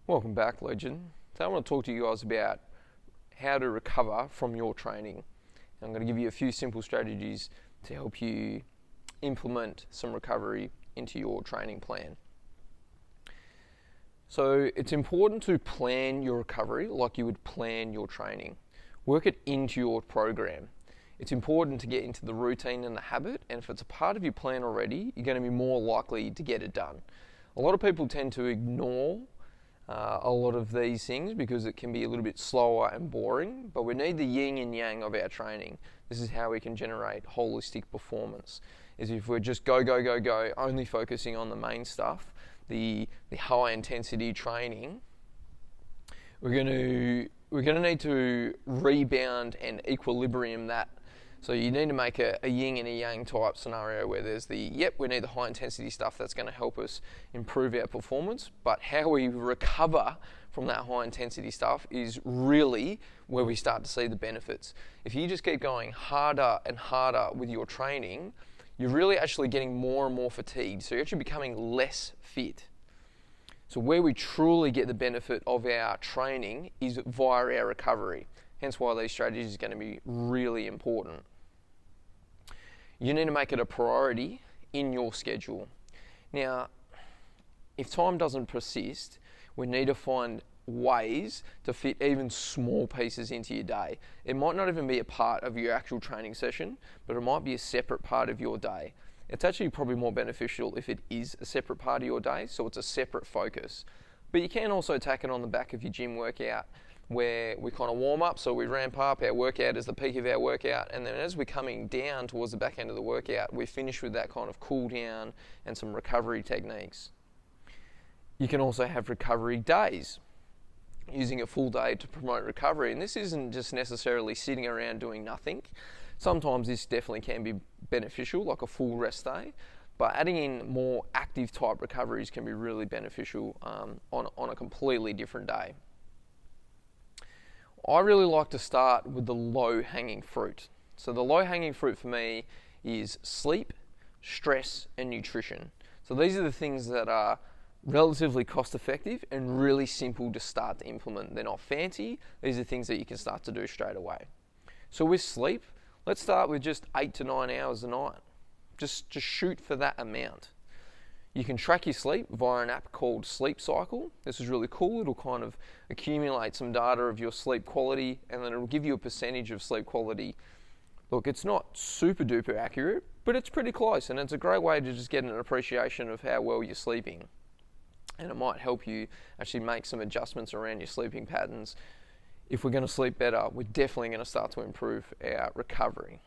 Welcome back, Legend. So I want to talk to you guys about how to recover from your training. I'm going to give you a few simple strategies to help you implement some recovery into your training plan. So it's important to plan your recovery like you would plan your training. Work it into your program. It's important to get into the routine and the habit, and if it's a part of your plan already, you're going to be more likely to get it done. A lot of people tend to ignore a lot of these things because it can be a little bit slower and boring, but we need the yin and yang of our training. This is how we can generate holistic performance. Is if we're just go, only focusing on the main stuff, the high intensity training, we're going to need to rebound and equilibrium that. So you need to make a yin and a yang type scenario where there's we need the high intensity stuff that's going to help us improve our performance, but how we recover from that high intensity stuff is really where we start to see the benefits. If you just keep going harder and harder with your training, you're really actually getting more and more fatigued, so you're actually becoming less fit. So where we truly get the benefit of our training is via our recovery. Hence why these strategies are going to be really important. You need to make it a priority in your schedule. Now, if time doesn't persist, we need to find ways to fit even small pieces into your day. It might not even be a part of your actual training session, but it might be a separate part of your day. It's actually probably more beneficial if it is a separate part of your day, so it's a separate focus. But you can also tack it on the back of your gym workout, where we kind of warm up, so we ramp up, our workout is the peak of our workout, and then as we're coming down towards the back end of the workout, we finish with that kind of cool down and some recovery techniques. You can also have recovery days, using a full day to promote recovery, and this isn't just necessarily sitting around doing nothing. Sometimes this definitely can be beneficial, like a full rest day, but adding in more active type recoveries can be really beneficial on a completely different day. I really like to start with the low-hanging fruit. So the low-hanging fruit for me is sleep, stress, and nutrition. So these are the things that are relatively cost-effective and really simple to start to implement. They're not fancy. These are things that you can start to do straight away. So with sleep, let's start with just 8 to 9 hours a night. Just shoot for that amount. You can track your sleep via an app called Sleep Cycle. This is really cool. It'll kind of accumulate some data of your sleep quality, and then it'll give you a percentage of sleep quality. Look, it's not super duper accurate, but it's pretty close, and it's a great way to just get an appreciation of how well you're sleeping. And it might help you actually make some adjustments around your sleeping patterns. If we're going to sleep better, we're definitely going to start to improve our recovery.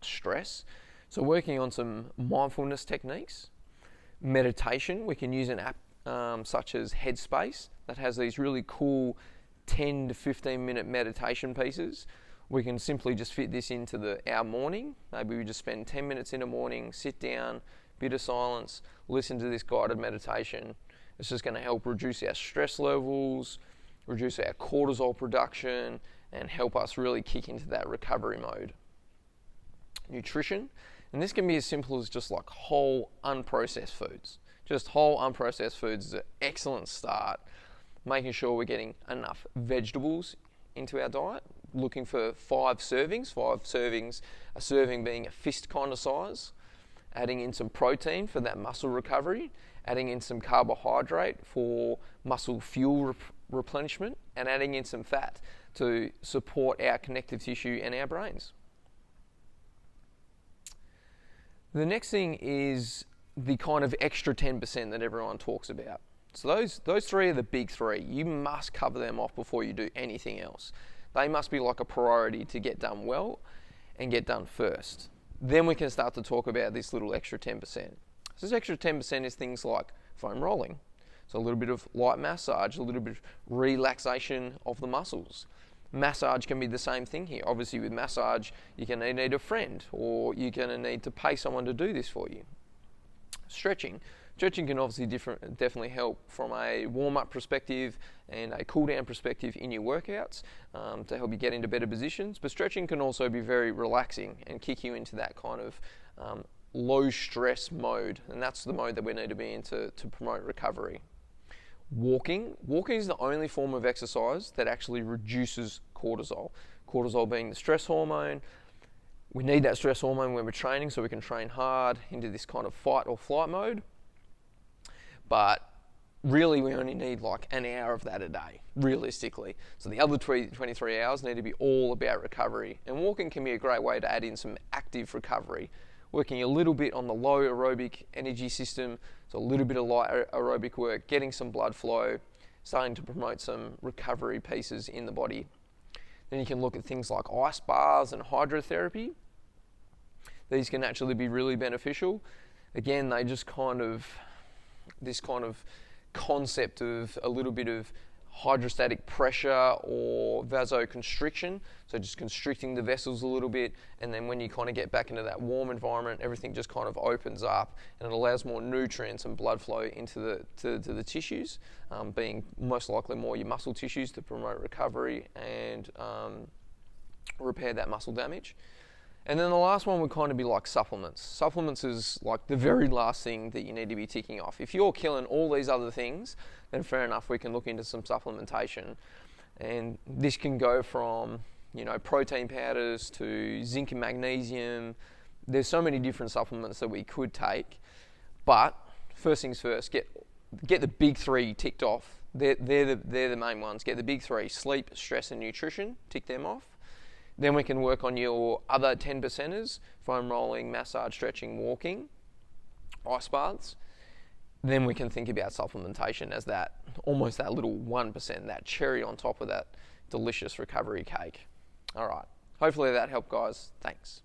Stress. So working on some mindfulness techniques. Meditation, we can use an app such as Headspace that has these really cool 10 to 15 minute meditation pieces. We can simply just fit this into our morning. Maybe we just spend 10 minutes in the morning, sit down, bit of silence, listen to this guided meditation. It's just going to help reduce our stress levels, reduce our cortisol production, and help us really kick into that recovery mode. Nutrition. And this can be as simple as just like whole unprocessed foods. Just whole unprocessed foods is an excellent start. Making sure we're getting enough vegetables into our diet. Looking for 5 servings, a serving being a fist kind of size. Adding in some protein for that muscle recovery. Adding in some carbohydrate for muscle fuel replenishment. And adding in some fat to support our connective tissue and our brains. The next thing is the kind of extra 10% that everyone talks about. So those 3 are the big 3. You must cover them off before you do anything else. They must be like a priority to get done well and get done first. Then we can start to talk about this little extra 10%. So this extra 10% is things like foam rolling. So a little bit of light massage, a little bit of relaxation of the muscles. Massage can be the same thing here. Obviously with massage, you're going to need a friend, or you're going to need to pay someone to do this for you. Stretching. Stretching can obviously definitely help from a warm-up perspective and a cool-down perspective in your workouts to help you get into better positions. But stretching can also be very relaxing and kick you into that kind of low-stress mode, and that's the mode that we need to be in to promote recovery. Walking is the only form of exercise that actually reduces cortisol. Cortisol being the stress hormone. We need that stress hormone when we're training so we can train hard into this kind of fight or flight mode. But really we only need like an hour of that a day, realistically. So the other 23 hours need to be all about recovery. And walking can be a great way to add in some active recovery, working a little bit on the low aerobic energy system, so a little bit of light aerobic work, getting some blood flow, starting to promote some recovery pieces in the body. Then you can look at things like ice baths and hydrotherapy. These can actually be really beneficial. Again, they just this kind of concept of a little bit of hydrostatic pressure or vasoconstriction, so just constricting the vessels a little bit, and then when you kind of get back into that warm environment, everything just kind of opens up and it allows more nutrients and blood flow into the tissues, being most likely more your muscle tissues to promote recovery and repair that muscle damage. And then the last one would kind of be like supplements. Supplements is like the very last thing that you need to be ticking off. If you're killing all these other things, then fair enough, we can look into some supplementation. And this can go from, protein powders to zinc and magnesium. There's so many different supplements that we could take. But first things first, get the big three ticked off. They're the main ones. Get the big three: sleep, stress, and nutrition. Tick them off. Then we can work on your other 10%ers: foam rolling, massage, stretching, walking, ice baths. Then we can think about supplementation as almost that little 1%, that cherry on top of that delicious recovery cake. All right. Hopefully that helped, guys. Thanks.